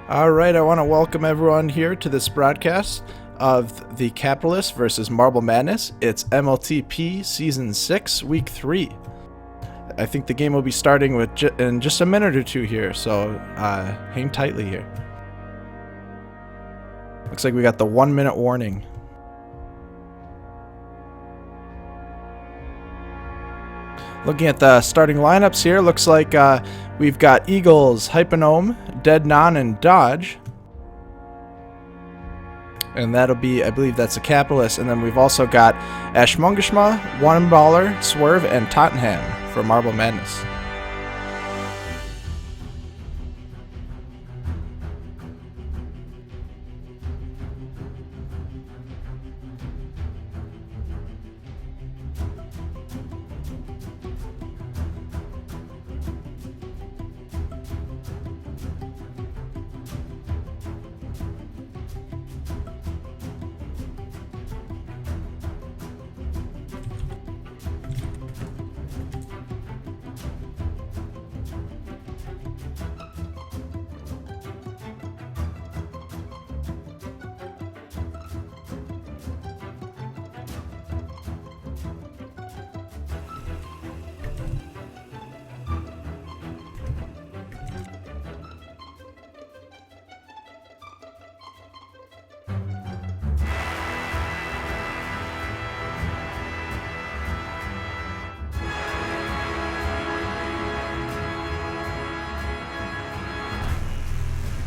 All right, I want to welcome everyone here to this broadcast of The Capitalist versus Marble Madness. It's MLTP Season 6, Week 3. I think the game will be starting in just a minute or two here, so hang tightly here. Looks like we got the 1 minute warning. Looking at the starting lineups here, looks like we've got Eagles, Hypnome, Dead Non, and Dodge. And that'll be, I believe that's a Capitalist. And then we've also got Ashmungashma, One Baller, Swerve, and Tottenham for Marble Madness.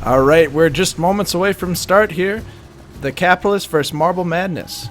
All right, we're just moments away from start here. The Capitalist versus Marble Madness.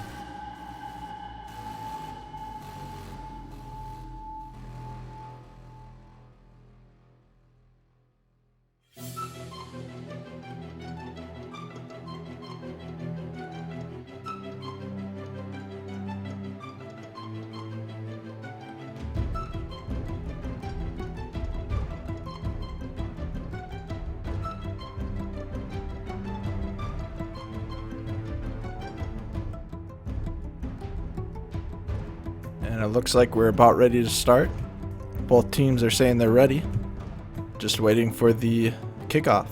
And it looks like we're about ready to start. Both teams are saying they're ready. Just waiting for the kickoff.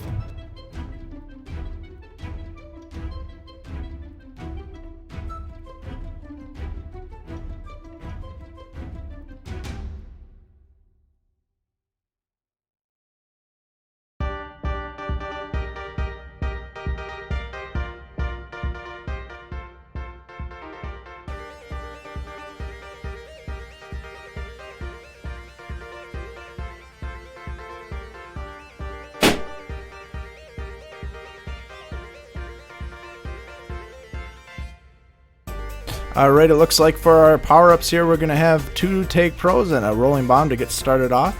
Alright, it looks like for our power-ups here, we're going to have 2 Take Pros and a Rolling Bomb to get started off.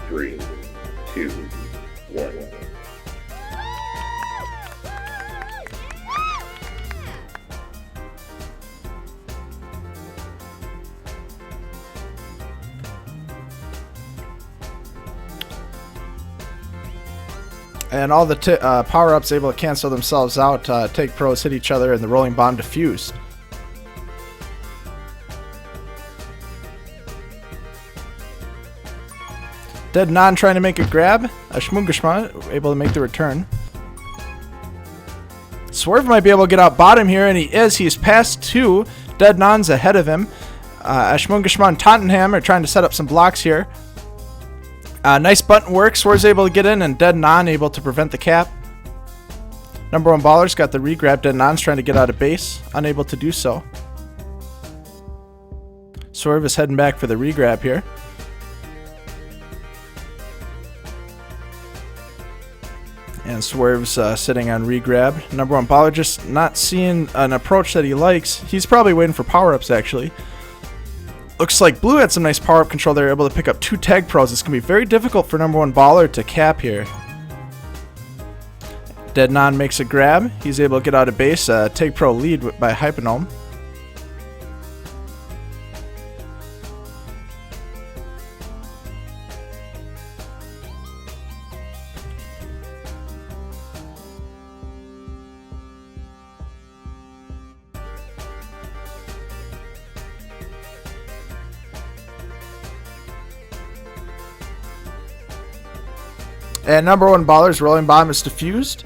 3, 2, 1. And all the power-ups able to cancel themselves out. Take Pros hit each other and the Rolling Bomb diffused. Dead Non trying to make a grab. Ashmungashma able to make the return. Swerve might be able to get out bottom here, and he is. He's past 2. Dead Non's ahead of him. Ashmungashma and Tottenham are trying to set up some blocks here. Nice button work. Swerve's able to get in, and Dead Non able to prevent the cap. Number 1 Baller's got the regrab. Dead Non's trying to get out of base. Unable to do so. Swerve is heading back for the regrab here. And Swerve's sitting on regrab. Number 1 Baller just not seeing an approach that he likes. He's probably waiting for power-ups, actually. Looks like Blue had some nice power-up control. They're able to pick up 2 Tag Pros. It's going to be very difficult for number 1 Baller to cap here. Dead Non makes a grab. He's able to get out of base. Tag Pro lead by Hypnome. And number one baller's rolling bomb is diffused.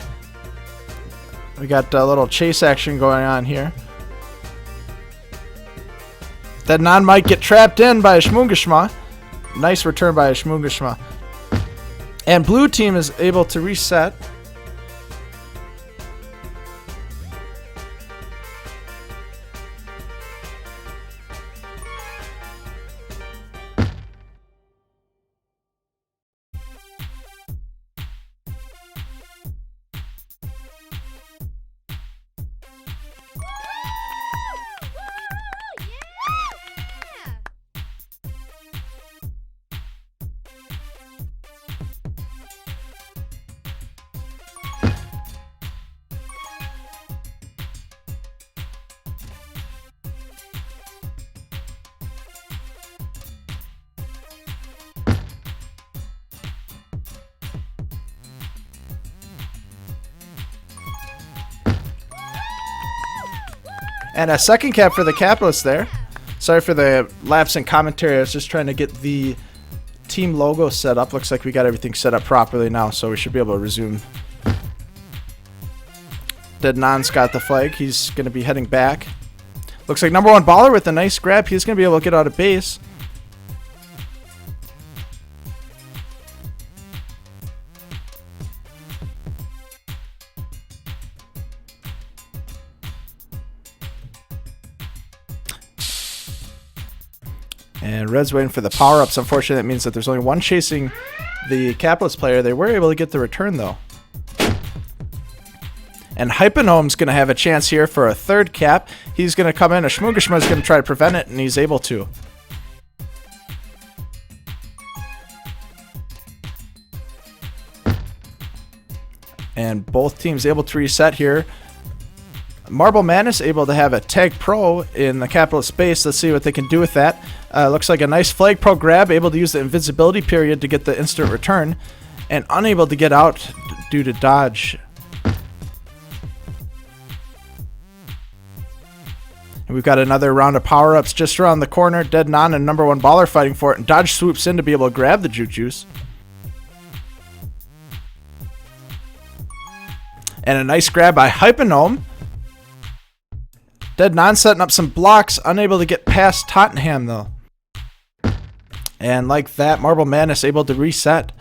We got a little chase action going on here. That non might get trapped in by a Shmungashma. Nice return by a Shmungashma. And blue team is able to reset. And a second cap for the Capitalists there. Sorry for the lapse in commentary. I was just trying to get the team logo set up. Looks like we got everything set up properly now, so we should be able to resume. Dead Non's got the flag. He's going to be heading back. Looks like number one baller with a nice grab. He's going to be able to get out of base. And Red's waiting for the power-ups. Unfortunately, that means that there's only one chasing the Capitalist player. They were able to get the return, though. And Hypenome's going to have a chance here for a third cap. He's going to come in. A Shmungashma is going to try to prevent it, and he's able to. And both teams able to reset here. Marble Madness able to have a Tag Pro in the Capitalist space. Let's see what they can do with that. Looks like a nice Flag Pro grab, able to use the invisibility period to get the instant return, and unable to get out due to dodge. And we've got another round of power-ups just around the corner. Dead Non and number one baller fighting for it, and dodge swoops in to be able to grab the Juju's. And a nice grab by Hypenome. Dead Non setting up some blocks, unable to get past Tottenham though. And like that, Marble Madness able to reset.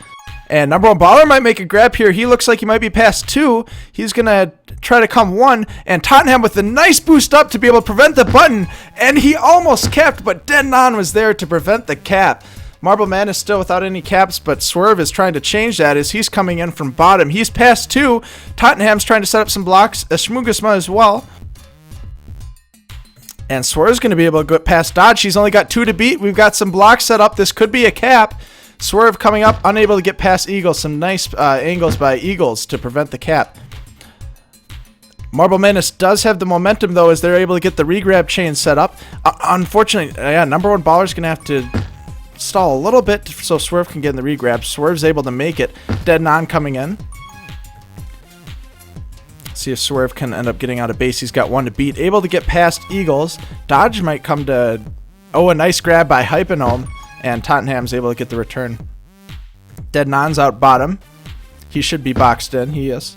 And number one baller might make a grab here. He looks like he might be past two. He's going to try to come one. And Tottenham with a nice boost up to be able to prevent the button. And he almost capped, but Dead Non was there to prevent the cap. Marble Madness still without any caps, but Swerve is trying to change that as he's coming in from bottom. He's past two. Tottenham's trying to set up some blocks. A Shmugasma as well. And Swerve's going to be able to get past dodge. He's only got two to beat. We've got some blocks set up. This could be a cap. Swerve coming up, unable to get past Eagles. Some nice angles by Eagles to prevent the cap. Marble Madness does have the momentum, though, as they're able to get the regrab chain set up. Unfortunately, yeah, number one baller's going to have to stall a little bit so Swerve can get in the regrab. Swerve's able to make it. Dead Non coming in. See if Swerve can end up getting out of base. He's got one to beat. Able to get past Eagles. Dodge might come to... Oh, a nice grab by Hypenome. And Tottenham's able to get the return. Dead Non's out bottom. He should be boxed in. He is.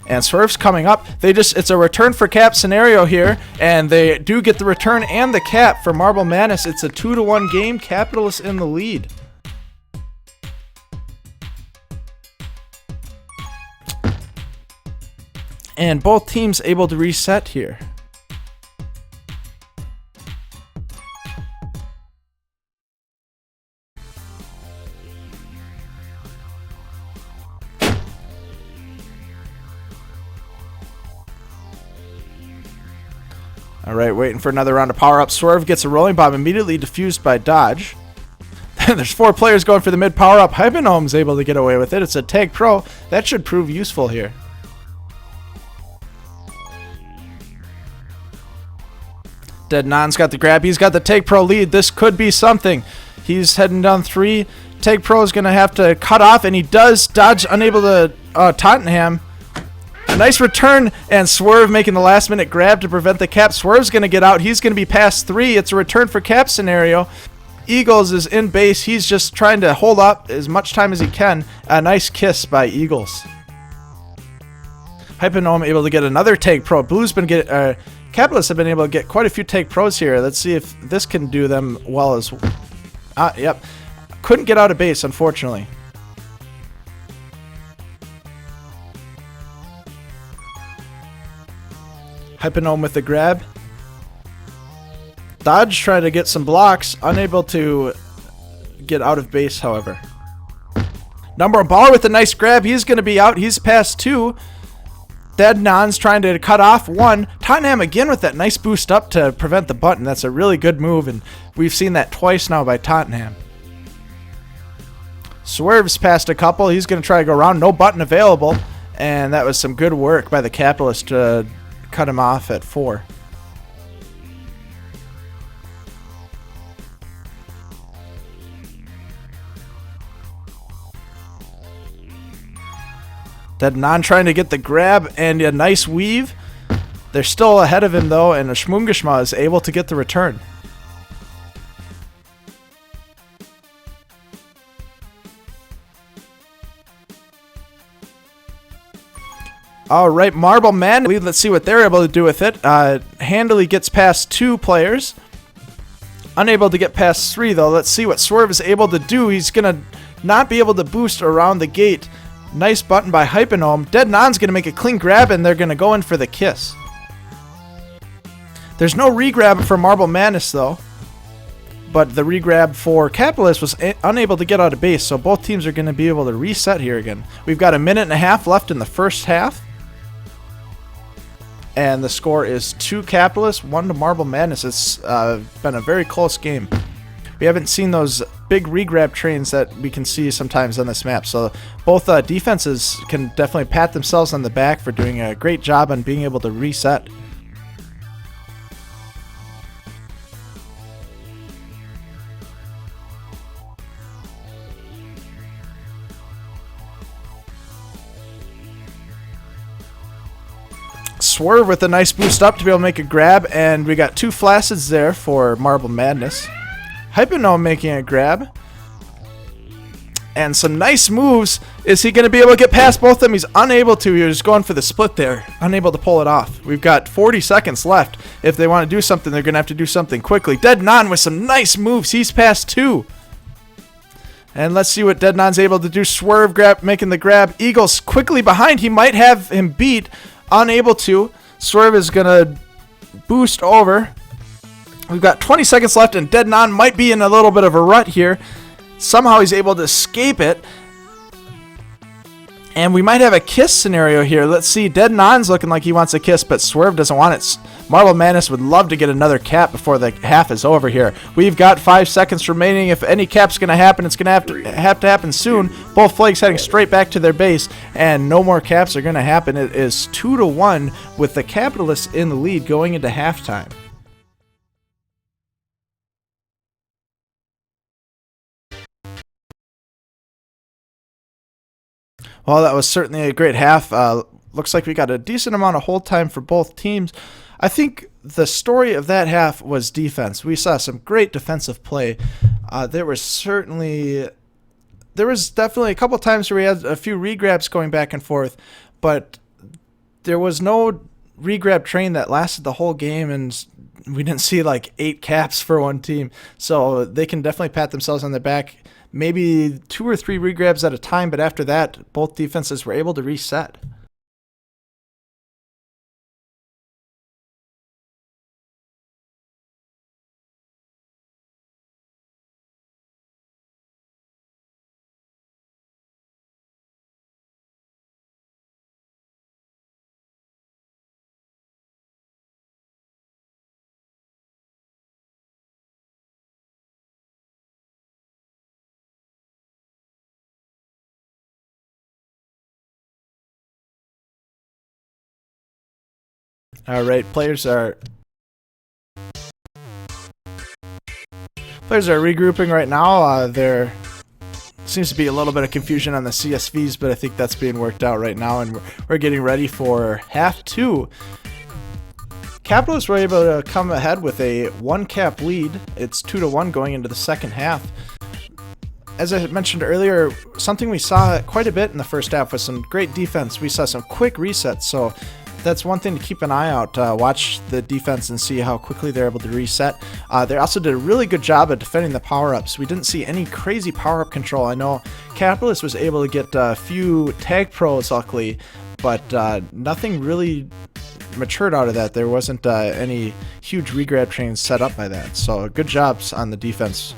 And Swerve's coming up. It's a return for cap scenario here. And they do get the return and the cap for Marble Madness. It's a 2-1 game. Capitalists in the lead. And both teams able to reset here. Alright, waiting for another round of power-up. Swerve gets a rolling bomb immediately diffused by dodge. There's four players going for the mid power-up. Hypenome's able to get away with it. It's a Tag Pro. That should prove useful here. Dead Non's got the grab. He's got the Tag Pro lead. This could be something. He's heading down three. Tag Pro is going to have to cut off, and he does. Dodge unable to Tottenham. Nice return, and Swerve making the last-minute grab to prevent the cap. Swerve's going to get out. He's going to be past three. It's a return for cap scenario. Eagles is in base. He's just trying to hold up as much time as he can. A nice kiss by Eagles. Hypnome able to get another tag pro. Blue's been getting... Capitalists have been able to get quite a few tag pros here. Let's see if this can do them well as... yep. Couldn't get out of base, unfortunately. Hypnome with the grab. Dodge trying to get some blocks. Unable to get out of base, however. Number one baller with a nice grab. He's going to be out. He's past 2. Dead Non's trying to cut off 1. Tottenham again with that nice boost up to prevent the button. That's a really good move, and we've seen that twice now by Tottenham. Swerves past a couple. He's going to try to go around. No button available, and that was some good work by the Capitalist to cut him off at 4. Dead Non trying to get the grab and a nice weave. They're still ahead of him though, and Shmungishma is able to get the return. Alright, Marble Man. Let's see what they're able to do with it. Handily gets past 2 players. Unable to get past 3 though. Let's see what Swerve is able to do. He's going to not be able to boost around the gate. Nice button by Hypnome. Dead Non's going to make a clean grab, and they're going to go in for the kiss. There's no regrab for Marble Madness, though. But the regrab for Capitalist was unable to get out of base, so both teams are going to be able to reset here again. We've got a minute and a half left in the first half. And the score is 2 Capitalist, 1 to Marble Madness. It's been a very close game. We haven't seen those big regrab trains that we can see sometimes on this map. So both defenses can definitely pat themselves on the back for doing a great job on being able to reset. Swerve with a nice boost up to be able to make a grab, and we got 2 flaccid there for Marble Madness. Hypnome making a grab. And some nice moves. Is he going to be able to get past both of them? He's unable to. He was going for the split there. Unable to pull it off. We've got 40 seconds left. If they want to do something, they're going to have to do something quickly. Dead Non with some nice moves. He's past 2. And let's see what Dead Non's able to do. Swerve grab, making the grab. Eagles quickly behind. He might have him beat. Unable to. Swerve is going to boost over. We've got 20 seconds left, and Dead Non might be in a little bit of a rut here. Somehow he's able to escape it. And we might have a kiss scenario here. Let's see. Dead Non's looking like he wants a kiss, but Swerve doesn't want it. Marble Madness would love to get another cap before the half is over here. We've got 5 seconds remaining. If any cap's going to happen, it's going to have to happen soon. Both flags heading straight back to their base, and no more caps are going to happen. It is 2-1 with the Capitalists in the lead going into halftime. Well, that was certainly a great half. Looks like we got a decent amount of hold time for both teams. I think the story of that half was defense. We saw some great defensive play. There was definitely a couple times where we had a few regrabs going back and forth, but there was no regrab train that lasted the whole game, and we didn't see like 8 caps for one team. So they can definitely pat themselves on their back. Maybe 2 or 3 regrabs at a time, but after that, both defenses were able to reset. All right, players are regrouping right now. There seems to be a little bit of confusion on the CSVs, but I think that's being worked out right now, and we're getting ready for half 2. Capitalists were able to come ahead with a 1-cap lead. It's 2-1 going into the second half. As I mentioned earlier, something we saw quite a bit in the first half was some great defense. We saw some quick resets, so that's one thing to keep an eye out. Watch the defense and see how quickly they're able to reset. They also did a really good job of defending the power-ups. We didn't see any crazy power-up control. I know Capitalist was able to get a few tag pros, luckily, but nothing really matured out of that. There wasn't any huge regrab chains set up by that. So good jobs on the defense.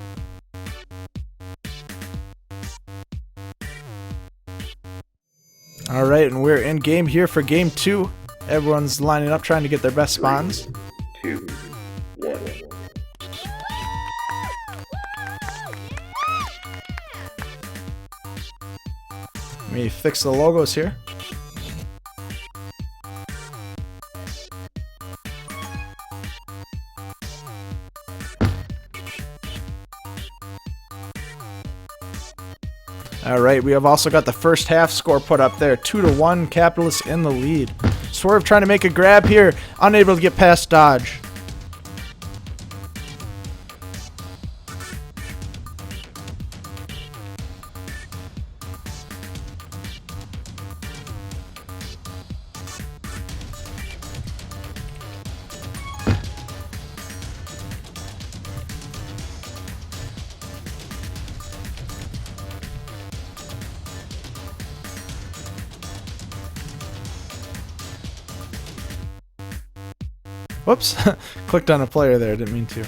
Alright, and we're in game here for game 2. Everyone's lining up trying to get their best spawns. 3, 2, 1. Let me fix the logos here. Alright, we have also got the first half score put up there. 2-1, Capitalists in the lead. Swerve trying to make a grab here, unable to get past Dodge. Whoops, clicked on a player there, didn't mean to.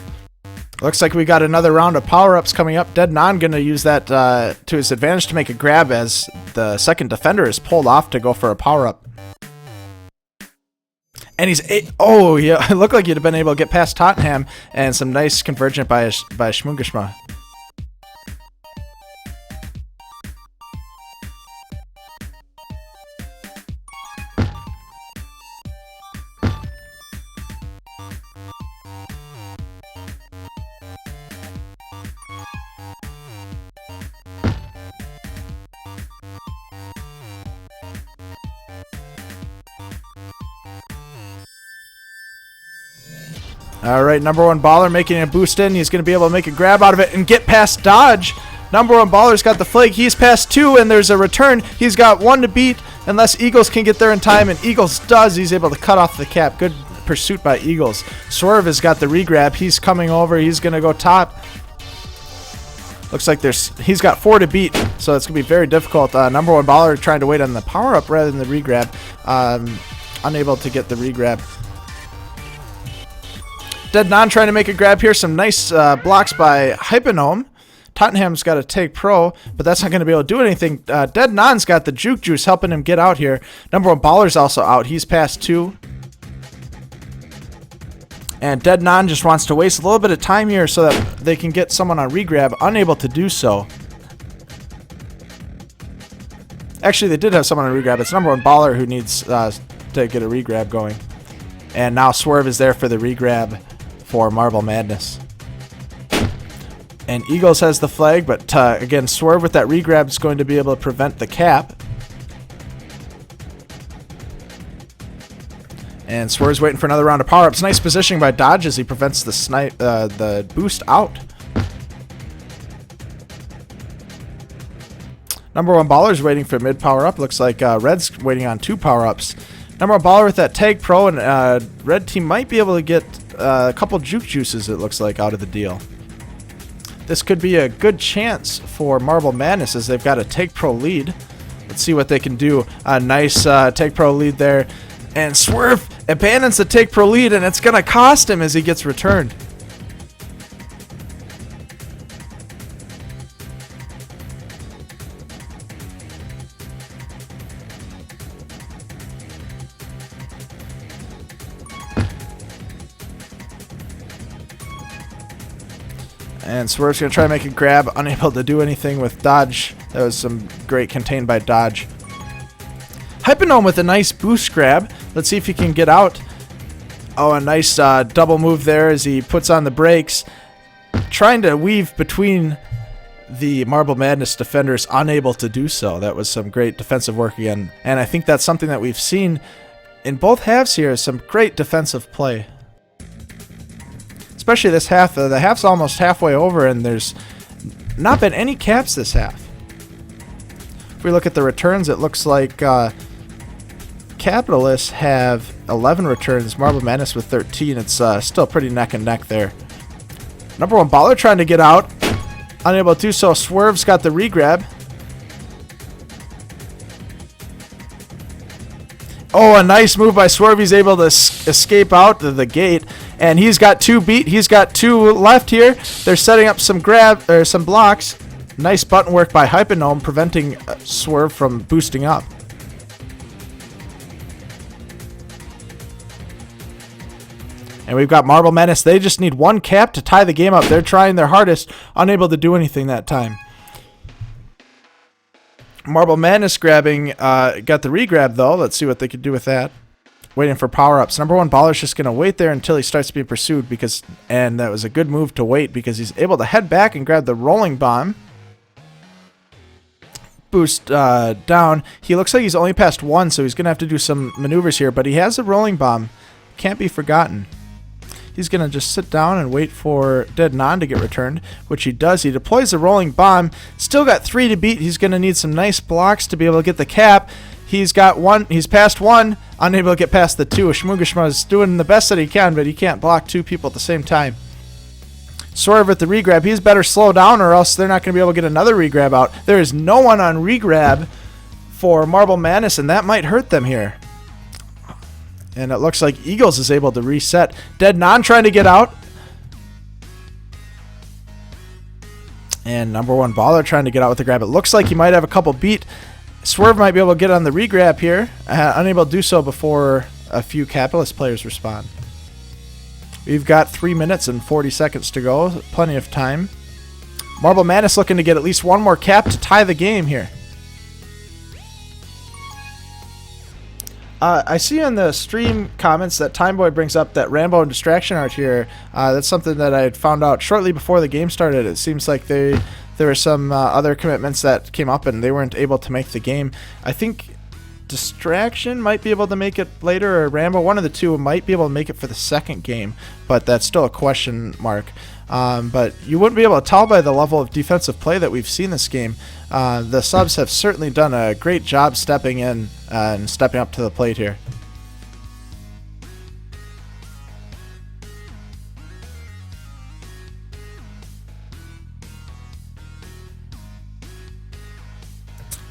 Looks like we got another round of power-ups coming up. Dead Non gonna use that to his advantage to make a grab as the second defender is pulled off to go for a power-up. And he's oh yeah, it looked like he'd have been able to get past Tottenham, and some nice convergent by Schmungeshma. Alright, number 1 Baller making a boost in. He's going to be able to make a grab out of it and get past Dodge. Number 1 Baller's got the flag. He's past 2, and there's a return. He's got 1 to beat unless Eagles can get there in time, and Eagles does. He's able to cut off the cap. Good pursuit by Eagles. Swerve has got the regrab. He's coming over. He's going to go top. Looks like he's got 4 to beat, so it's going to be very difficult. Number 1 Baller trying to wait on the power-up rather than the regrab. Unable to get the regrab. Dead Non trying to make a grab here. Some nice blocks by Hypnome. Tottenham's got a take pro, but that's not going to be able to do anything. Dead Non's got the juke juice helping him get out here. Number 1 Baller's also out. He's past 2. And Dead Non just wants to waste a little bit of time here so that they can get someone on regrab. Unable to do so. Actually, they did have someone on regrab. It's number 1 Baller who needs to get a regrab going. And now Swerve is there for the regrab for Marble Madness. And Eagles has the flag, but again, Swerve with that regrab is going to be able to prevent the cap. And Swerve's waiting for another round of power-ups. Nice positioning by Dodge as he prevents the boost out. Number 1 Baller's waiting for mid power-up. Looks like Red's waiting on 2 power-ups. Number 1 Baller with that tag pro, and Red Team might be able to get a couple juke juices, it looks like, out of the deal. This could be a good chance for Marble Madness as they've got a tag pro lead. Let's see what they can do. A nice tag pro lead there. And Swerve abandons the tag pro lead, and it's going to cost him as he gets returned. And Swerve's going to try to make a grab, unable to do anything with Dodge. That was some great contained by Dodge. Hypnome with a nice boost grab. Let's see if he can get out. Oh, a nice double move there as he puts on the brakes. Trying to weave between the Marble Madness defenders, unable to do so. That was some great defensive work again. And I think that's something that we've seen in both halves here, some great defensive play. Especially this half. The half's almost halfway over, and there's not been any caps this half. If we look at the returns, it looks like Capitalists have 11 returns, Marble Madness with 13. It's still pretty neck and neck there. Number one baller trying to get out. Unable to do so. Swerve's got the regrab. Oh, a nice move by Swerve. He's able to escape out to the gate. And he's got 2 beat. He's got 2 left here. They're setting up some some blocks. Nice button work by Hypnome, preventing Swerve from boosting up. And we've got Marble Madness. They just need 1 cap to tie the game up. They're trying their hardest, unable to do anything that time. Marble Madness grabbing, got the regrab though. Let's see what they could do with that. Waiting for power-ups. Number one baller's just going to wait there until he starts being pursued, and that was a good move to wait because he's able to head back and grab the rolling bomb. Boost down. He looks like he's only passed 1, so he's going to have to do some maneuvers here, but he has a rolling bomb. Can't be forgotten. He's going to just sit down and wait for Dead Non to get returned, which he does. He deploys the rolling bomb. Still got 3 to beat. He's going to need some nice blocks to be able to get the cap. He's got 1. He's passed 1. Unable to get past the 2. Shmugashma is doing the best that he can, but he can't block 2 people at the same time. Swerve at the regrab. He's better slow down or else they're not going to be able to get another regrab out. There is no one on regrab for Marble Madness, and that might hurt them here. And it looks like Eagles is able to reset. Dead Non trying to get out. And number one baller trying to get out with the grab. It looks like he might have a couple beat. Swerve might be able to get on the regrab here. Unable to do so before a few Capitalist players respond. We've got 3 minutes and 40 seconds to go. Plenty of time. Marble Madness looking to get at least 1 more cap to tie the game here. I see in the stream comments that Timeboy brings up that Rambo and Distraction Art here. That's something that I had found out shortly before the game started. It seems like there were some other commitments that came up and they weren't able to make the game. I think Distraction might be able to make it later, or Rambo, one of the two might be able to make it for the second game, but that's still a question mark. But you wouldn't be able to tell by the level of defensive play that we've seen this game. The subs have certainly done a great job stepping in and stepping up to the plate here.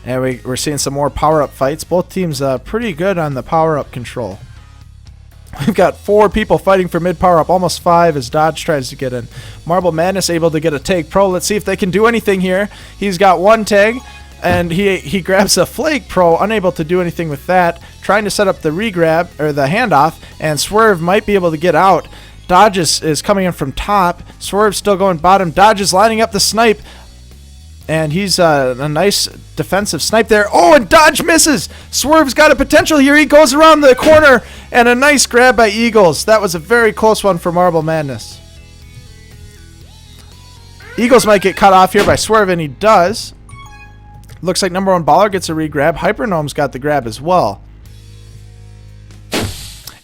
And we're seeing some more power-up fights. Both teams pretty good on the power-up control. We've got 4 people fighting for mid power up, almost 5 as Dodge tries to get in. Marble Madness able to get a tag pro. Let's see if they can do anything here. He's got 1 tag, and he grabs a Flake Pro, unable to do anything with that. Trying to set up the regrab, or the handoff, and Swerve might be able to get out. Dodge is coming in from top. Swerve's still going bottom. Dodge is lining up the snipe. And he's a nice defensive snipe there. Oh, and Dodge misses. Swerve's got a potential here. He goes around the corner, and a nice grab by Eagles. That was a very close one for Marble Madness. Eagles might get cut off here by Swerve, and he does. Looks like number one baller gets a regrab. Hypergnome's got the grab as well.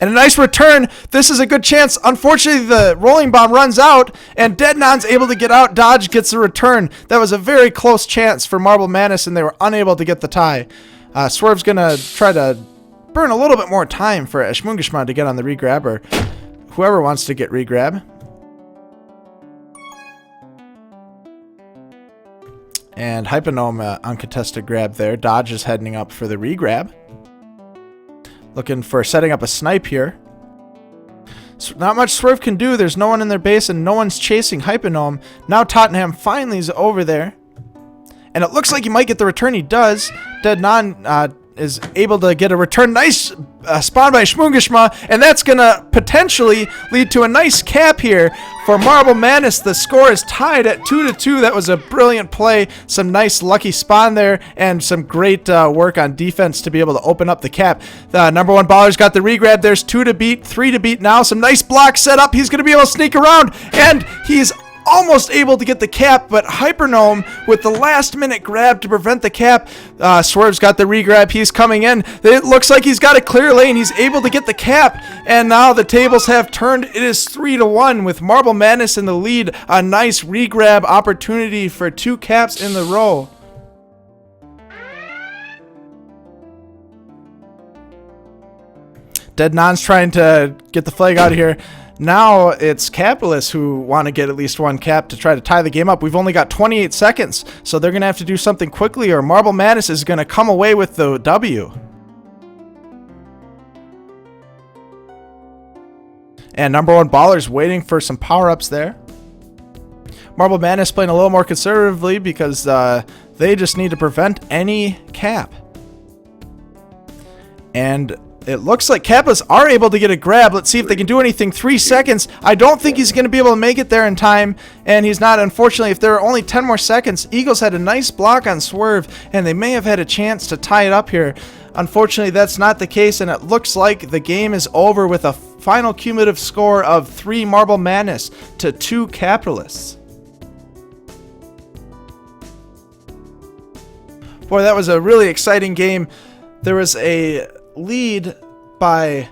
And a nice return. This is a good chance. Unfortunately, the rolling bomb runs out, and Dead Non's able to get out. Dodge gets the return. That was a very close chance for Marble Madness, and they were unable to get the tie. Swerve's going to try to burn a little bit more time for Eshmungishman to get on the regrab, or whoever wants to get regrab. And Hypnome uncontested grab there. Dodge is heading up for the regrab. Looking for setting up a snipe here. So not much Swerve can do. There's no one in their base and no one's chasing Hypnome. Now Tottenham finally is over there. And it looks like he might get the return. He does. Dead Non is able to get a return. Nice spawn by Shmungishma. And that's going to potentially lead to a nice cap here for Marble Madness. The score is tied at 2-2. That was a brilliant play. Some nice lucky spawn there. And some great work on defense to be able to open up the cap. The number one baller's got the regrab. There's 2 to beat. 3 to beat now. Some nice blocks set up. He's going to be able to sneak around. And he's almost able to get the cap, but Hypernome with the last minute grab to prevent the cap. Swerve's got the regrab. He's coming in. It looks like he's got a clear lane. He's able to get the cap, and now the tables have turned. It is 3-1 with Marble Madness in the lead. A nice regrab opportunity for 2 caps in the row. Dead Non's trying to get the flag out of here. Now it's Capitalists who want to get at least 1 cap to try to tie the game up. We've only got 28 seconds, so they're going to have to do something quickly or Marble Madness is going to come away with the W. And number 1 Baller's waiting for some power-ups there. Marble Madness playing a little more conservatively because they just need to prevent any cap. And it looks like Kappas are able to get a grab. Let's see if they can do anything. 3 seconds. I don't think he's going to be able to make it there in time, and he's not, unfortunately. If there are only 10 more seconds, Eagles had a nice block on Swerve, and they may have had a chance to tie it up here. Unfortunately, that's not the case, and it looks like the game is over with a final cumulative score of 3 Marble Madness to 2 Capitalists. Boy, that was a really exciting game. There was a lead by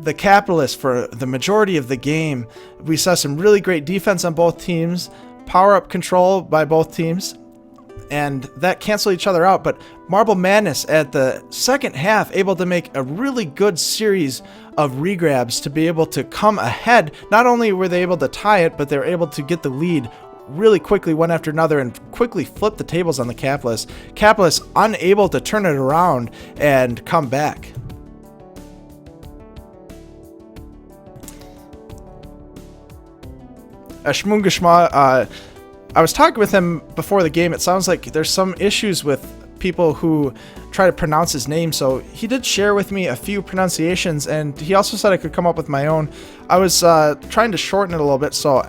the Capitalists for the majority of the game. We saw some really great defense on both teams, power-up control by both teams, and that canceled each other out. But Marble Madness at the second half able to make a really good series of regrabs to be able to come ahead. Not only were they able to tie it, but they were able to get the lead really quickly one after another and quickly flip the tables on the Capitalists. Capitalists unable to turn it around and come back. Shmungashma, I was talking with him before the game. It sounds like there's some issues with people who try to pronounce his name, so he did share with me a few pronunciations, and he also said I could come up with my own. I was trying to shorten it a little bit, so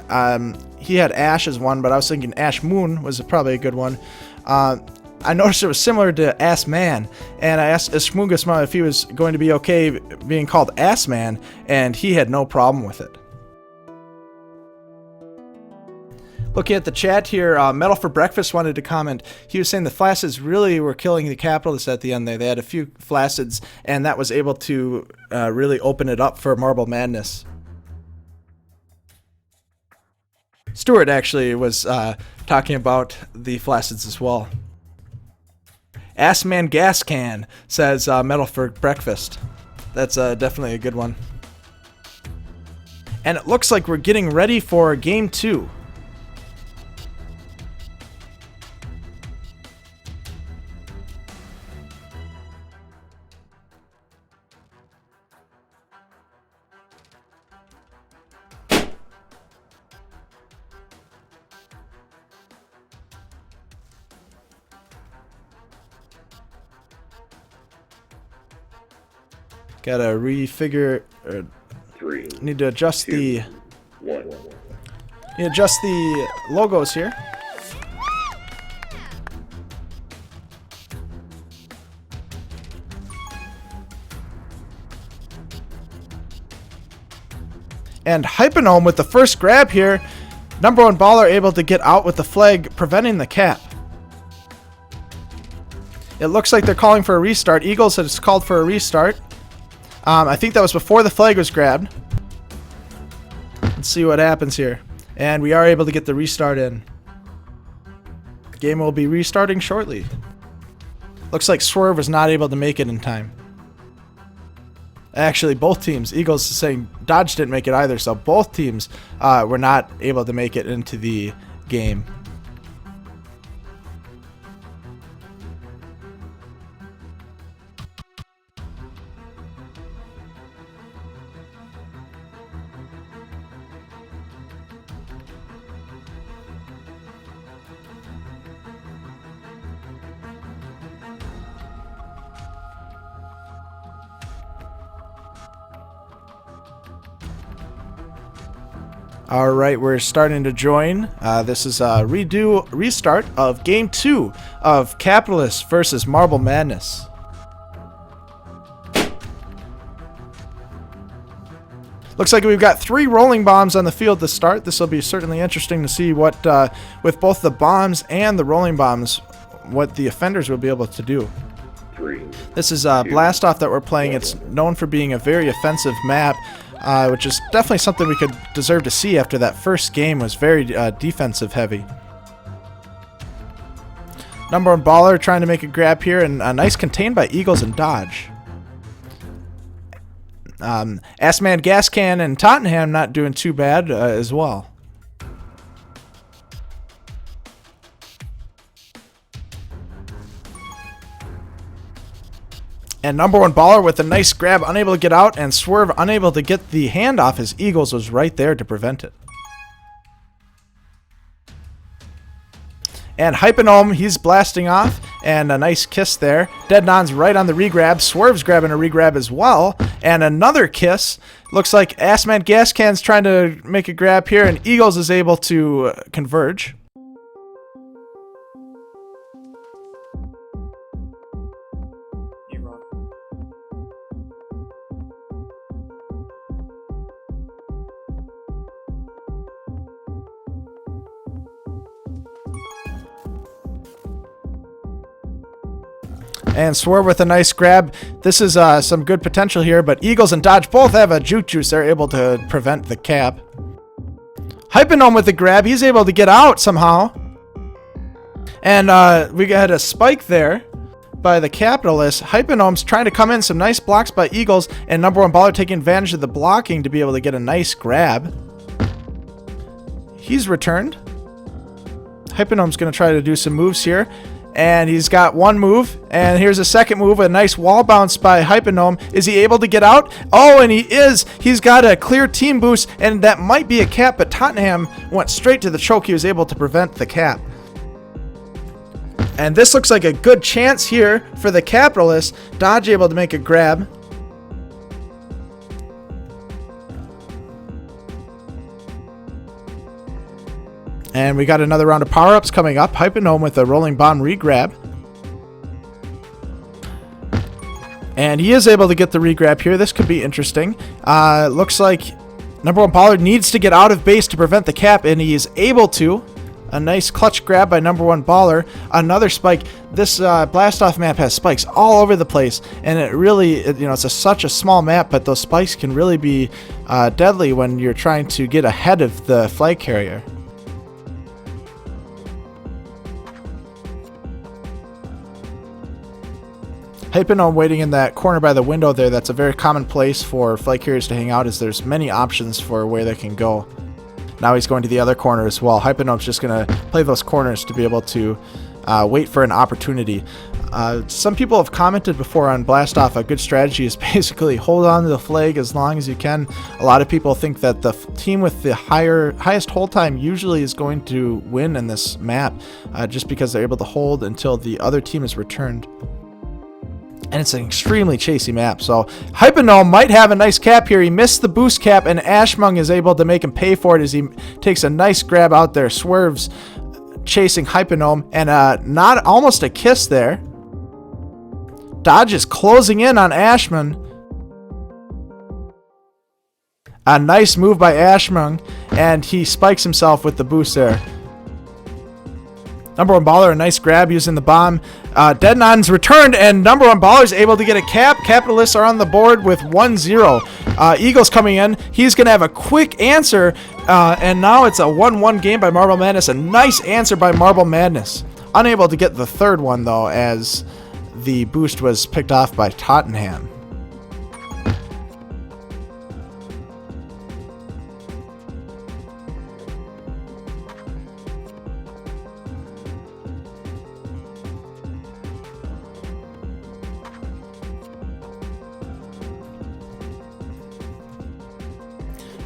he had Ash as one, but I was thinking Ash Moon was probably a good one. I noticed it was similar to Ass Man, and I asked Shmungashma if he was going to be okay being called Ass Man, and he had no problem with it. Looking at the chat here, Metal for Breakfast wanted to comment. He was saying the Flacids really were killing the Capitalists at the end there. They had a few Flacids, and that was able to really open it up for Marble Madness. Stuart actually was talking about the Flacids as well. Assman Gas Can, says Metal for Breakfast. That's definitely a good one. And it looks like we're getting ready for Game 2. Gotta refigure. Need to adjust the. Need to adjust the logos here. And Hypernome with the first grab here. Number 1 Baller able to get out with the flag, preventing the cap. It looks like they're calling for a restart. Eagles has called for a restart. I think that was before the flag was grabbed. Let's see what happens here. And we are able to get the restart in. The game will be restarting shortly. Looks like Swerve was not able to make it in time. Actually, both teams. Eagles is saying Dodge didn't make it either, so both teams were not able to make it into the game. All right, we're starting to join. This is a restart of Game 2 of Capitalists versus Marble Madness. Looks like we've got 3 rolling bombs on the field to start. This will be certainly interesting to see what, with both the bombs and the rolling bombs, what the offenders will be able to do. 3. This is Blast Off that we're playing. It's known for being a very offensive map, which is definitely something we could deserve to see after that first game was very defensive heavy. Number 1 baller trying to make a grab here, and a nice contain by Eagles and Dodge. Assman, Gas Can, and Tottenham not doing too bad as well. And number 1 baller with a nice grab, unable to get out, and Swerve unable to get the handoff as Eagles was right there to prevent it. And Hyphenome, he's blasting off, and a nice kiss there. Dead Non's right on the regrab. Swerve's grabbing a regrab as well, and another kiss. Looks like Assman Gas Can's trying to make a grab here, and Eagles is able to converge. And Swerve with a nice grab. This is some good potential here, but Eagles and Dodge both have a juke juice. They're able to prevent the cap. Hyphenome with the grab. He's able to get out somehow. And we got a spike there by the Capitalist. Hyphenome's trying to come in. Some nice blocks by Eagles, and number 1 baller taking advantage of the blocking to be able to get a nice grab. He's returned. Hyphenome's going to try to do some moves here. And he's got 1 move, and here's a second move, a nice wall bounce by Hyphenome. Is he able to get out? Oh, and he is. He's got a clear team boost, and that might be a cap, but Tottenham went straight to the choke. He was able to prevent the cap. And this looks like a good chance here for the Capitalists. Dodge able to make a grab. And we got another round of power-ups coming up. Hyphenome with a rolling bomb regrab. And he is able to get the regrab here. This could be interesting. Looks like number 1 baller needs to get out of base to prevent the cap, and he is able to. A nice clutch grab by number 1 baller. Another spike. This Blast-Off map has spikes all over the place, and it really, it's such a small map, but those spikes can really be deadly when you're trying to get ahead of the flag carrier. Hyphenome waiting in that corner by the window there. That's a very common place for flight carriers to hang out, as there's many options for where they can go. Now he's going to the other corner as well. Hyphenome's just going to play those corners to be able to wait for an opportunity. Some people have commented before on Blast Off, a good strategy is basically hold on to the flag as long as you can. A lot of people think that the team with the highest hold time usually is going to win in this map, just because they're able to hold until the other team is returned. And it's an extremely chasey map. So Hyphenome might have a nice cap here. He missed the boost cap, and Ashmung is able to make him pay for it as he takes a nice grab out there. Swerves chasing Hyphenome, and not almost a kiss there. Dodge is closing in on Ashman. A nice move by Ashmung, and he spikes himself with the boost there. Number 1 baller, a nice grab using the bomb. Dead Non's returned, and number 1 baller is able to get a cap. Capitalists are on the board with 1-0. Eagles coming in. He's going to have a quick answer, and now it's a 1-1 game by Marble Madness. A nice answer by Marble Madness. Unable to get the third one, though, as the boost was picked off by Tottenham.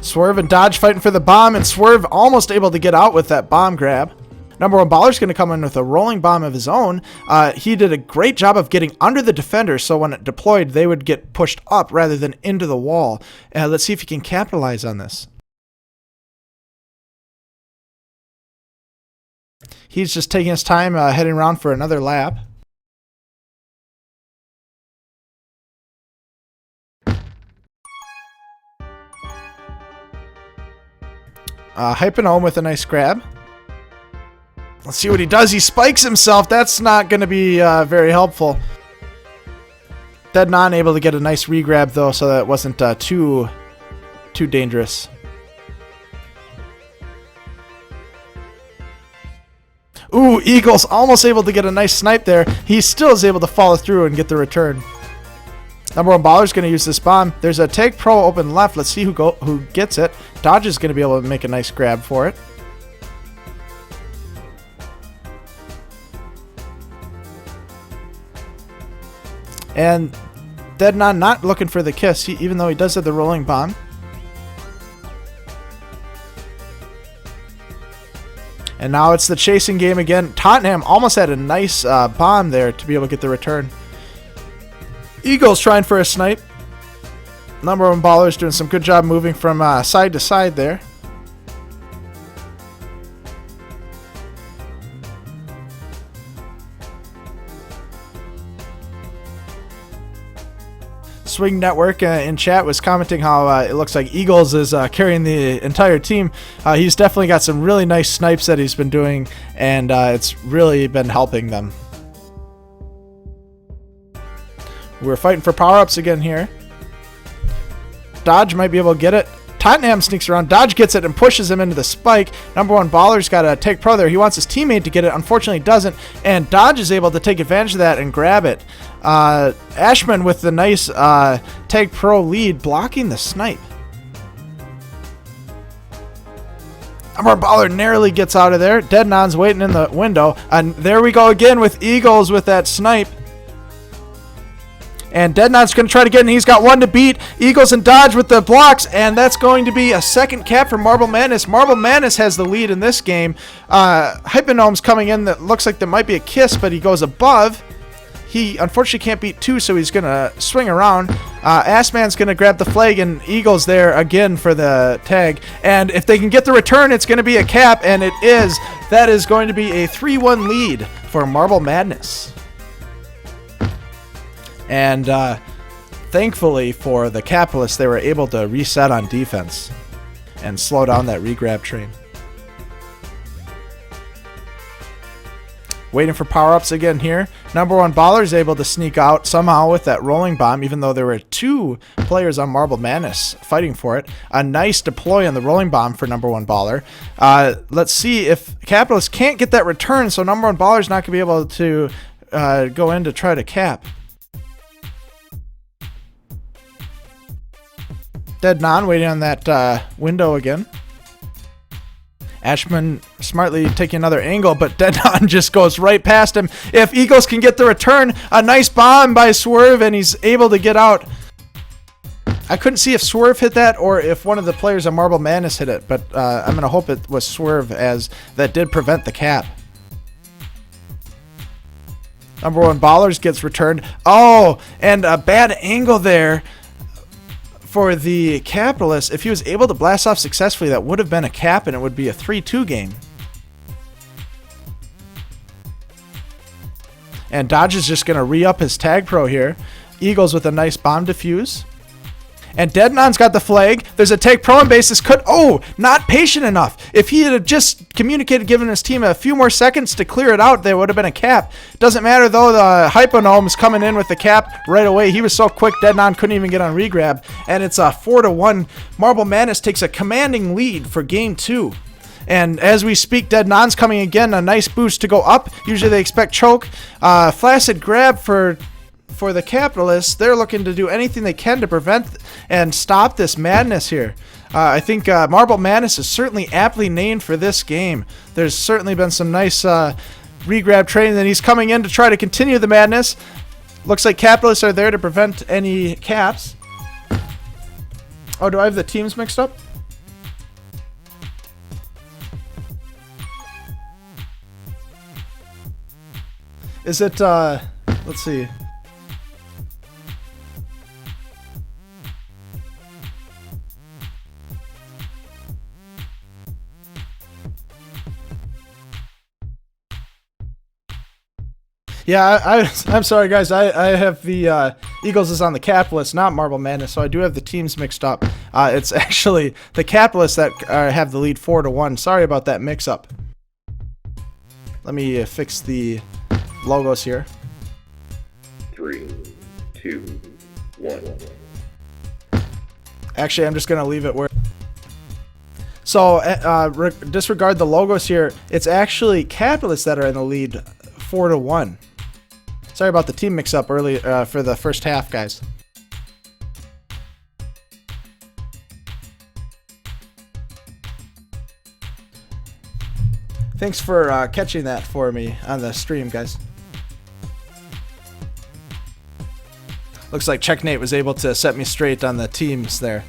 Swerve and Dodge fighting for the bomb, and Swerve almost able to get out with that bomb grab. Number 1 baller's going to come in with a rolling bomb of his own. He did a great job of getting under the defender, so when it deployed, they would get pushed up rather than into the wall. Let's see if he can capitalize on this. He's just taking his time heading around for another lap. Hyping home with a nice grab. Let's see what he does. He spikes himself. That's not going to be very helpful. Dead Non able to get a nice regrab though, so that it wasn't too dangerous. Ooh, Eagles almost able to get a nice snipe there. He still is able to follow through and get the return. Number one baller's going to use this bomb. There's a Tag Pro open left. Let's see who gets it. Dodge is going to be able to make a nice grab for it. And Dead Non not looking for the kiss, even though he does have the rolling bomb. And now it's the chasing game again. Tottenham almost had a nice bomb there to be able to get the return. Eagles trying for a snipe. Number one baller is doing some good job moving from side to side there. Swing Network in chat was commenting how it looks like Eagles is carrying the entire team. He's definitely got some really nice snipes that he's been doing, and it's really been helping them. We're fighting for power-ups again here. Dodge might be able to get it. Tottenham sneaks around. Dodge gets it and pushes him into the spike. Number one baller's got a Tag Pro there. He wants his teammate to get it. Unfortunately, doesn't. And Dodge is able to take advantage of that and grab it. Ashman with the nice Tag Pro lead, blocking the snipe. Number one baller narrowly gets out of there. Dead Non's waiting in the window. And there we go again with Eagles with that snipe. And Dead Non's going to try to get in. He's got one to beat. Eagles and Dodge with the blocks. And that's going to be a second cap for Marble Madness. Marble Madness has the lead in this game. Hypnome's coming in. That looks like there might be a kiss, but he goes above. He unfortunately can't beat two, so he's going to swing around. Assman's going to grab the flag, and Eagles there again for the tag. And if they can get the return, it's going to be a cap, and it is. That is going to be a 3-1 lead for Marble Madness. And thankfully for the Capitalists, they were able to reset on defense and slow down that regrab train. Waiting for power-ups again here. Number one baller is able to sneak out somehow with that rolling bomb, even though there were two players on Marble Madness fighting for it. A nice deploy on the rolling bomb for number one baller. Let's see if Capitalists can't get that return, so number one baller is not going to be able to go in to try to cap. Dead Non waiting on that window again. Ashman smartly taking another angle, but Dead Non just goes right past him. If Eagles can get the return, a nice bomb by Swerve, and he's able to get out. I couldn't see if Swerve hit that or if one of the players on Marble Madness hit it, but I'm going to hope it was Swerve, as that did prevent the cap. Number one ballers gets returned. Oh, and a bad angle there for the Capitalists. If he was able to blast off successfully, that would have been a cap, and it would be a 3-2 game. And Dodge is just going to re-up his Tag Pro here. Eagles with a nice bomb defuse. And Dead Non's got the flag. There's a Tag Pro on basis. Not patient enough. If he had just communicated, given his team a few more seconds to clear it out, there would have been a cap. Doesn't matter though, the Hypnome's coming in with the cap right away. He was so quick, Dead Non couldn't even get on regrab. And it's a 4-1. Marble Madness takes a commanding lead for game 2. And as we speak, Dead Non's coming again. A nice boost to go up. Usually they expect choke. Flaccid grab for the Capitalists. They're looking to do anything they can to prevent and stop this madness here. I think Marble Madness is certainly aptly named for this game. There's certainly been some nice regrab training, and he's coming in to try to continue the madness. Looks like Capitalists are there to prevent any caps. Oh, do I have the teams mixed up? Is it, let's see. Yeah, I'm sorry, guys. I have the Eagles is on the Capitalist, not Marble Madness, so I do have the teams mixed up. It's actually the Capitalists that have the lead 4-1. Sorry about that mix-up. Let me fix the logos here. 3, 2, 1. Actually, I'm just going to leave it where... So, disregard the logos here. It's actually Capitalists that are in the lead 4-1. Sorry about the team mix-up early for the first half, guys. Thanks for catching that for me on the stream, guys. Looks like Checknate was able to set me straight on the teams there.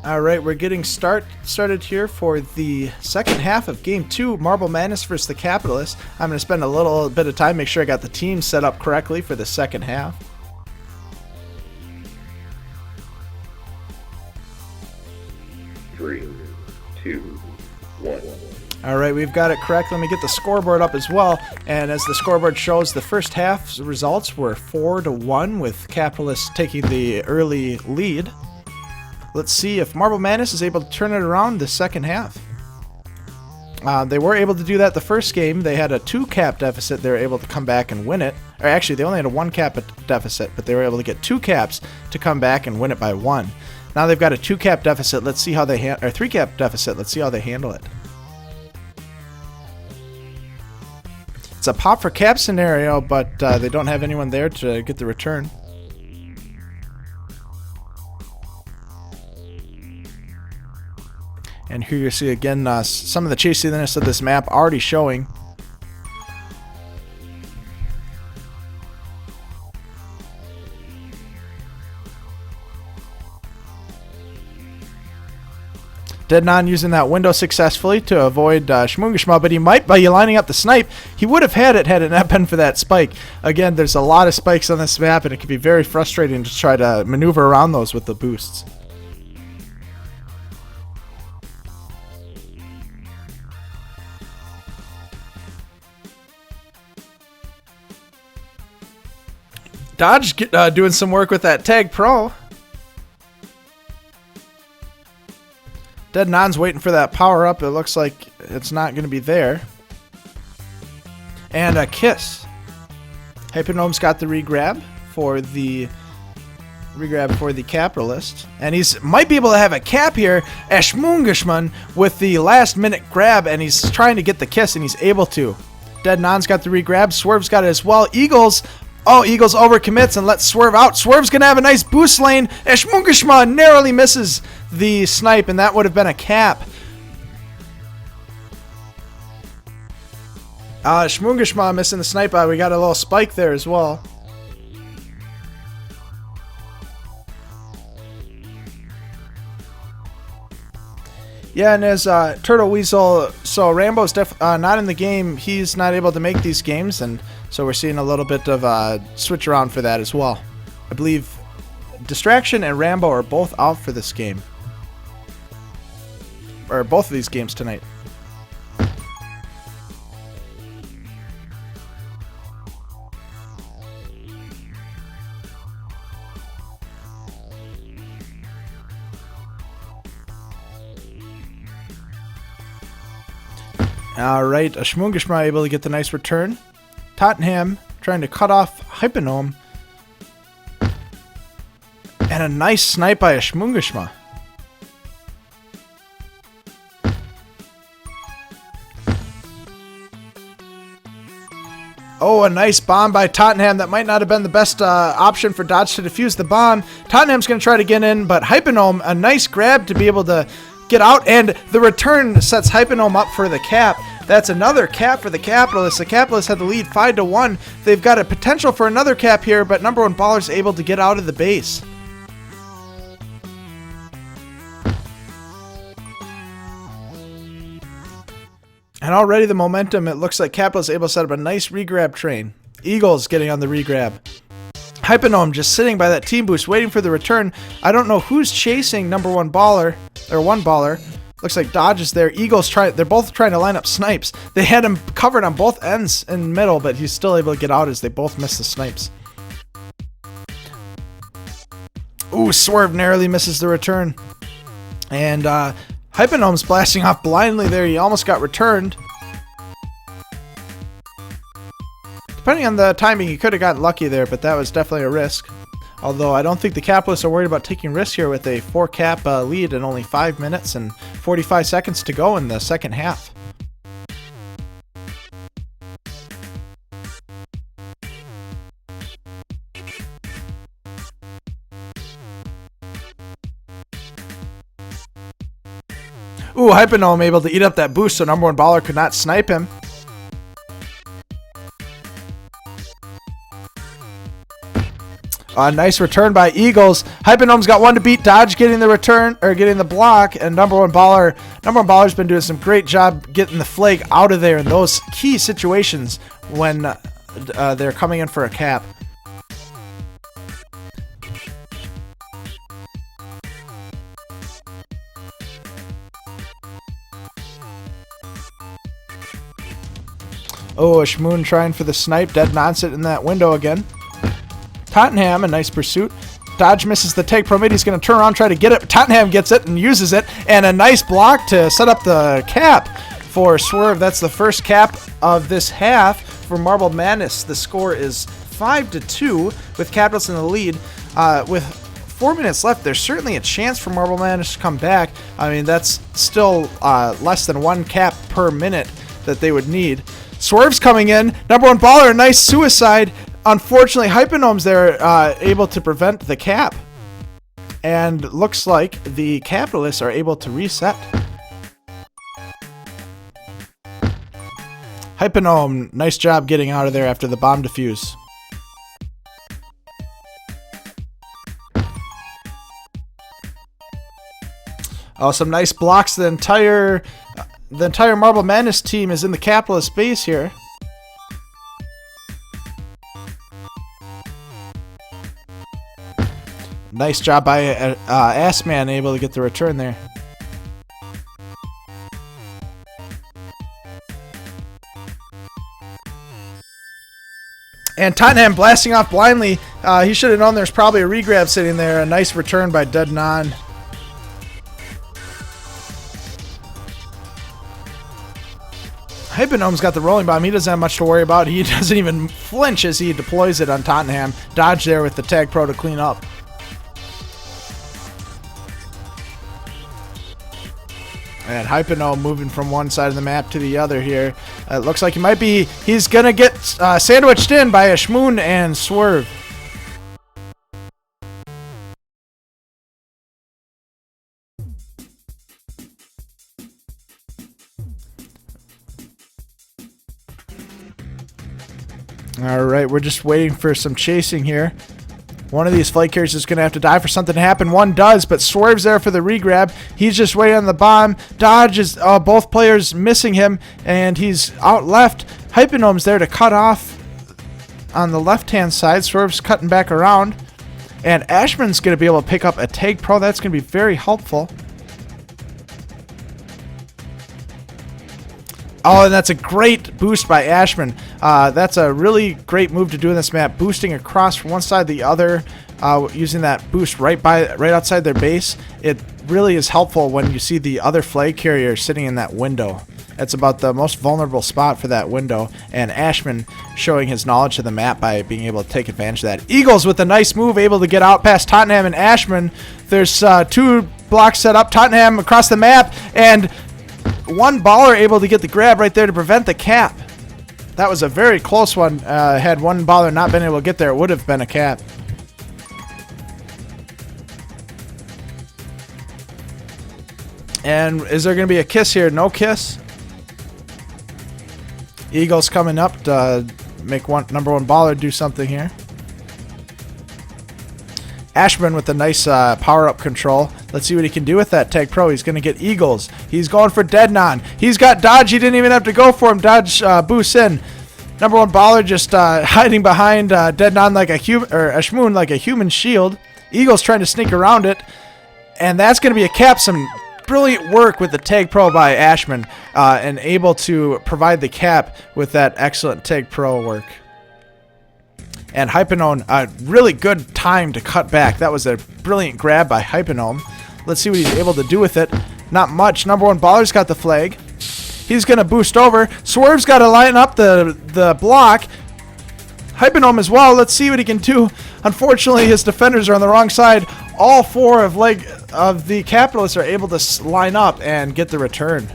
All right, we're getting started here for the second half of Game 2, Marble Madness versus the Capitalists. I'm going to spend a little bit of time, make sure I got the team set up correctly for the second half. Three, two, one. All right, we've got it correct. Let me get the scoreboard up as well. And as the scoreboard shows, the first half's results were 4-1 with Capitalists taking the early lead. Let's see if Marble Madness is able to turn it around the second half. They were able to do that the first game. They had a 2-cap deficit. They were able to come back and win it. Or actually, they only had a 1-cap deficit, but they were able to get 2 caps to come back and win it by 1. Now they've got a 2-cap deficit. Let's see how they or 3-cap deficit. Let's see how they handle it. It's a pop for cap scenario, but they don't have anyone there to get the return. And here you see again some of the chasiness of this map already showing. Deadnon using that window successfully to avoid Shmoongashma, but he might, by lining up the snipe, he would have had it had it not been for that spike. Again, there's a lot of spikes on this map, and it can be very frustrating to try to maneuver around those with the boosts. Dodge doing some work with that Tag Pro. Deadnon's waiting for that power up. It looks like it's not going to be there. And a kiss. Hypnome's got the regrab for the Capitalist. And he's might be able to have a cap here. Shmoongashman with the last minute grab, and he's trying to get the kiss, and he's able to. Deadnon's got the regrab. Swerve's got it as well. Eagles overcommits and lets Swerve out. Swerve's going to have a nice boost lane. Shmoongashma narrowly misses the snipe, and that would have been a cap. Shmoongashma missing the snipe. We got a little spike there as well. Yeah, and as Turtle Weasel, so Rambo's not in the game. He's not able to make these games, and so we're seeing a little bit of a switch around for that as well. I believe Distraction and Rambo are both out for this game. Or both of these games tonight. All right, Ashmungishma able to get the nice return. Tottenham trying to cut off Hypnome. And a nice snipe by Ashmungishma. Oh, a nice bomb by Tottenham. That might not have been the best option for Dodge to defuse the bomb. Tottenham's going to try to get in, but Hypnome, a nice grab to be able to get out, and the return sets Hypnome up for the cap. That's another cap for the Capitalists. The Capitalists had the lead 5-1. They've got a potential for another cap here, but number one baller's able to get out of the base. And already the momentum, it looks like Capitalists able to set up a nice regrab train. Eagles getting on the regrab. Hypnome just sitting by that team boost waiting for the return. I don't know who's chasing number one baller, or one baller. Looks like Dodge is there. Eagles they're both trying to line up snipes. They had him covered on both ends in the middle, but he's still able to get out as they both miss the snipes. Ooh, Swerve narrowly misses the return. And Hypnome's blasting off blindly there. He almost got returned. Depending on the timing, he could have gotten lucky there, but that was definitely a risk. Although I don't think the Capitalists are worried about taking risks here with a 4-cap lead and only 5 minutes and 45 seconds to go in the second half. Ooh, Hypnome able to eat up that boost so number one baller could not snipe him. A nice return by Eagles. Hypnome's got one to beat. Dodge getting the return, or getting the block, and number one baller's been doing some great job getting the flag out of there in those key situations when they're coming in for a cap. Oh, Ashmoon trying for the snipe. Dead nonsense in that window again. Tottenham, a nice pursuit. Dodge misses the tag pro mid. He's going to turn around, try to get it. Tottenham gets it and uses it. And a nice block to set up the cap for Swerve. That's the first cap of this half for Marble Madness. The score is 5-2 with Capitalists in the lead. With 4 minutes left, there's certainly a chance for Marble Madness to come back. I mean, that's still less than 1 cap per minute that they would need. Swerve's coming in. Number one baller, a nice suicide. Unfortunately, Hypnome's there able to prevent the cap. And looks like the Capitalists are able to reset. Hypnome, nice job getting out of there after the bomb defuse. Oh, some nice blocks. The entire Marble Madness team is in the Capitalist base here. Nice job by Assman, able to get the return there. And Tottenham blasting off blindly. He should have known there's probably a regrab sitting there. A nice return by Dead Non. Hypnome's got the rolling bomb. He doesn't have much to worry about. He doesn't even flinch as he deploys it on Tottenham. Dodge there with the tag pro to clean up. And Hypnome moving from one side of the map to the other here. It looks like he's going to get sandwiched in by Ashmoon and Swerve. All right, we're just waiting for some chasing here. One of these flight carriers is going to have to die for something to happen. One does, but Swerve's there for the regrab. He's just waiting on the bomb. Dodge is both players missing him, and he's out left. Hypnome's there to cut off on the left-hand side. Swerve's cutting back around. And Ashman's going to be able to pick up a tag pro. That's going to be very helpful. Oh, and that's a great boost by Ashman. That's a really great move to do in this map, boosting across from one side to the other, using that boost right outside their base. It really is helpful when you see the other flag carrier sitting in that window. It's about the most vulnerable spot for that window, and Ashman showing his knowledge of the map by being able to take advantage of that. Eagles with a nice move, able to get out past Tottenham and Ashman. There's 2 blocks set up. Tottenham across the map, and one baller able to get the grab right there to prevent the cap. That was a very close one. Had one baller not been able to get there, it would have been a cap. And is there going to be a kiss here? No kiss. Eagles coming up to make number one baller do something here. Ashburn with a nice power-up control. Let's see what he can do with that Tag Pro. He's going to get Eagles. He's going for Deadnon. He's got Dodge. He didn't even have to go for him. Dodge boosts in. Number one baller just hiding behind Deadnon like a human, or Ashmoon like a human shield. Eagles trying to sneak around it. And that's going to be a cap. Some brilliant work with the Tag Pro by Ashman, and able to provide the cap with that excellent Tag Pro work. And Hypenome, a really good time to cut back. That was a brilliant grab by Hypenome. Let's see what he's able to do with it. Not much. Number one baller's got the flag. He's going to boost over. Swerve's got to line up the block. Hypenome as well. Let's see what he can do. Unfortunately, his defenders are on the wrong side. All 4 of the capitalists are able to line up and get the return.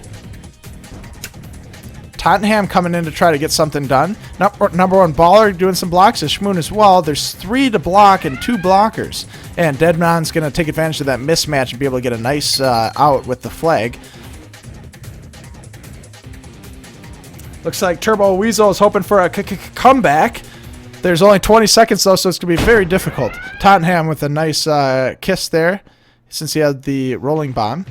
Tottenham coming in to try to get something done. Number one baller doing some blocks. Shmoon as well. There's 3 to block and 2 blockers. And Deadman's going to take advantage of that mismatch and be able to get a nice out with the flag. Looks like Turbo Weasel is hoping for a comeback. There's only 20 seconds though, so it's going to be very difficult. Tottenham with a nice kiss there, since he had the rolling bomb.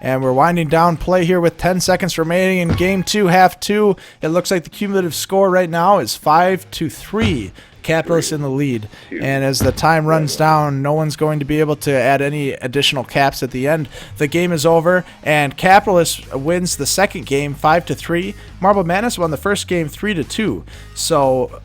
And we're winding down play here with 10 seconds remaining in Game 2, Half 2. It looks like the cumulative score right now is 5-3. Capitalists in the lead. And as the time runs down, no one's going to be able to add any additional caps at the end. The game is over, and Capitalists wins the second game 5-3. Marble Madness won the first game 3-2. So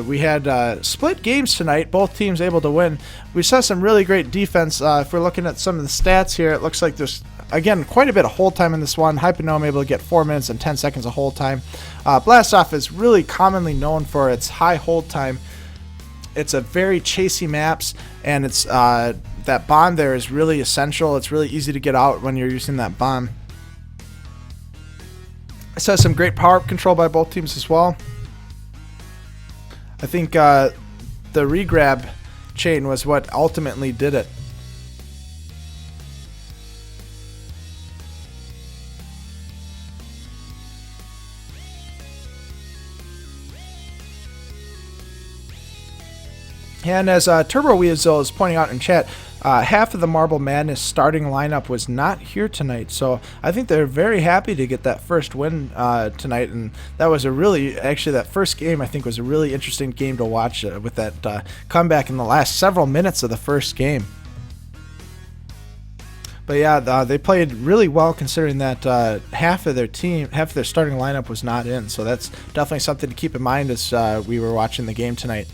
we had split games tonight, both teams able to win. We saw some really great defense. If we're looking at some of the stats here, it looks like there's, again, quite a bit of hold time in this one. Hypenome able to get 4 minutes and 10 seconds of hold time. Blastoff is really commonly known for its high hold time. It's a very chasey maps, and it's that bomb there is really essential. It's really easy to get out when you're using that bomb. It says some great power control by both teams as well. I think the regrab chain was what ultimately did it. And as Turbo Weasel is pointing out in chat, half of the Marble Madness starting lineup was not here tonight. So I think they're very happy to get that first win tonight. And that was actually that first game I think was a really interesting game to watch with that comeback in the last several minutes of the first game. But yeah, they played really well considering that half of their starting lineup was not in. So that's definitely something to keep in mind as we were watching the game tonight.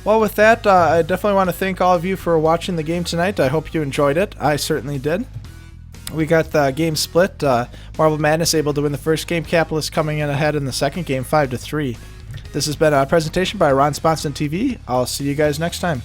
Well, with that, I definitely want to thank all of you for watching the game tonight. I hope you enjoyed it. I certainly did. We got the game split. Marble Madness able to win the first game. Capitalist coming in ahead in the second game, 5-3. This has been a presentation by Ron Sponson TV. I'll see you guys next time.